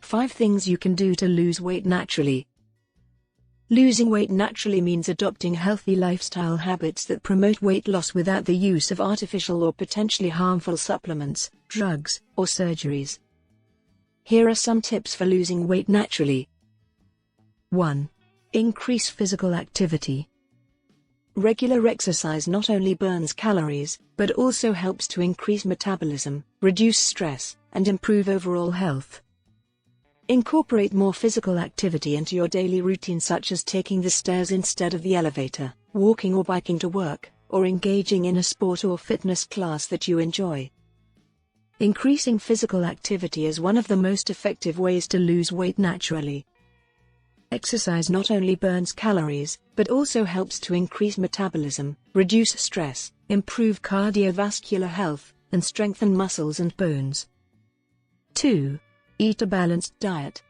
5 things you can do to lose weight naturally. Losing weight naturally means adopting healthy lifestyle habits that promote weight loss without the use of artificial or potentially harmful supplements, drugs, or surgeries. Here are some tips for losing weight naturally. 1. Increase physical activity. Regular exercise not only burns calories, but also helps to increase metabolism, reduce stress, and improve overall health. Incorporate more physical activity into your daily routine, such as taking the stairs instead of the elevator, walking or biking to work, or engaging in a sport or fitness class that you enjoy. Increasing physical activity is one of the most effective ways to lose weight naturally. Exercise not only burns calories, but also helps to increase metabolism, reduce stress, improve cardiovascular health, and strengthen muscles and bones. 2. Eat a balanced diet.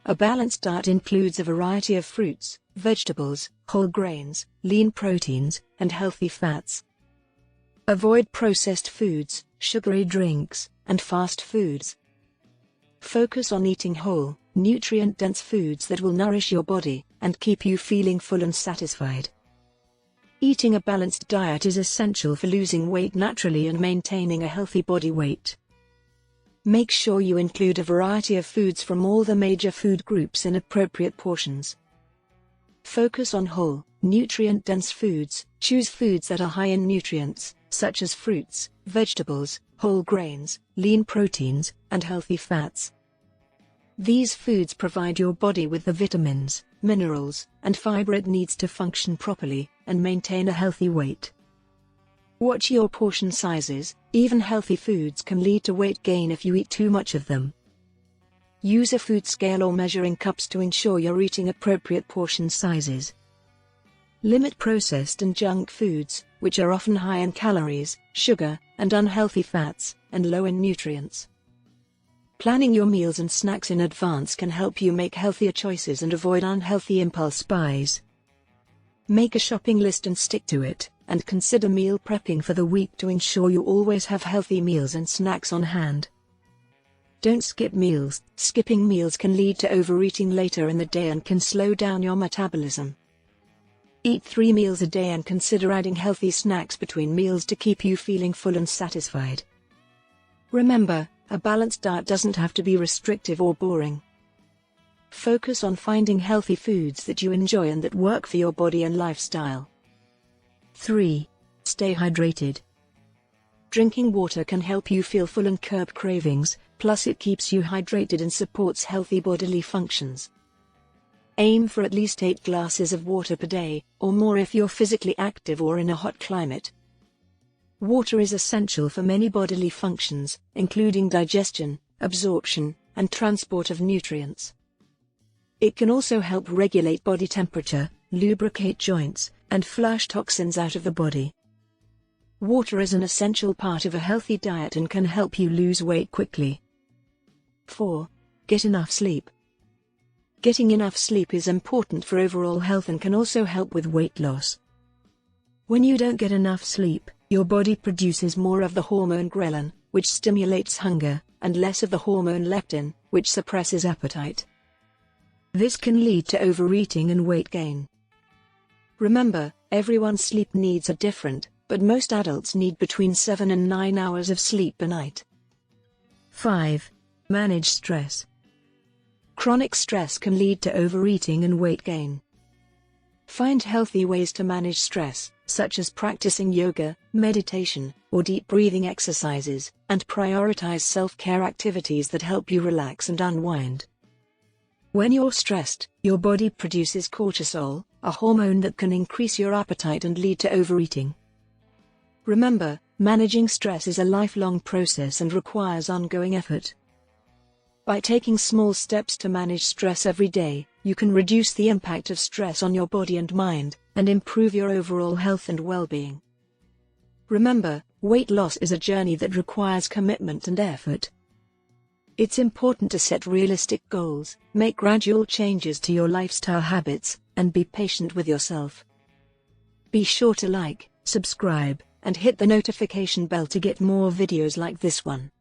A balanced diet includes a variety of fruits, vegetables, whole grains, lean proteins, and healthy fats. Avoid processed foods, sugary drinks, and fast foods. Focus on eating whole, nutrient-dense foods that will nourish your body and keep you feeling full and satisfied. Eating a balanced diet is essential for losing weight naturally and maintaining a healthy body weight. Make sure you include a variety of foods from all the major food groups in appropriate portions. Focus on whole, nutrient-dense foods. Choose foods that are high in nutrients, such as fruits, vegetables, whole grains, lean proteins, and healthy fats. These foods provide your body with the vitamins, minerals, and fiber it needs to function properly and maintain a healthy weight. Watch your portion sizes. Even healthy foods can lead to weight gain if you eat too much of them. Use a food scale or measuring cups to ensure you're eating appropriate portion sizes. Limit processed and junk foods, which are often high in calories, sugar, and unhealthy fats, and low in nutrients. Planning your meals and snacks in advance can help you make healthier choices and avoid unhealthy impulse buys. Make a shopping list and stick to it, and consider meal prepping for the week to ensure you always have healthy meals and snacks on hand. Don't skip meals. Skipping meals can lead to overeating later in the day and can slow down your metabolism. Eat 3 meals a day and consider adding healthy snacks between meals to keep you feeling full and satisfied. Remember, a balanced diet doesn't have to be restrictive or boring. Focus on finding healthy foods that you enjoy and that work for your body and lifestyle. 3. Stay hydrated. Drinking water can help you feel full and curb cravings, plus it keeps you hydrated and supports healthy bodily functions. Aim for at least 8 glasses of water per day, or more if you're physically active or in a hot climate. Water is essential for many bodily functions, including digestion, absorption, and transport of nutrients. It can also help regulate body temperature, lubricate joints, and flush toxins out of the body. Water is an essential part of a healthy diet and can help you lose weight quickly. 4. Get enough sleep. Getting enough sleep is important for overall health and can also help with weight loss. When you don't get enough sleep, your body produces more of the hormone ghrelin, which stimulates hunger, and less of the hormone leptin, which suppresses appetite. This can lead to overeating and weight gain. Remember, everyone's sleep needs are different, but most adults need between 7 and 9 hours of sleep a night. 5. Manage stress. Chronic stress can lead to overeating and weight gain. Find healthy ways to manage stress, such as practicing yoga, meditation, or deep breathing exercises, and prioritize self-care activities that help you relax and unwind. When you're stressed, your body produces cortisol, a hormone that can increase your appetite and lead to overeating. Remember, managing stress is a lifelong process and requires ongoing effort. By taking small steps to manage stress every day, you can reduce the impact of stress on your body and mind, and improve your overall health and well-being. Remember, weight loss is a journey that requires commitment and effort. It's important to set realistic goals, make gradual changes to your lifestyle habits, and be patient with yourself. Be sure to like, subscribe, and hit the notification bell to get more videos like this one.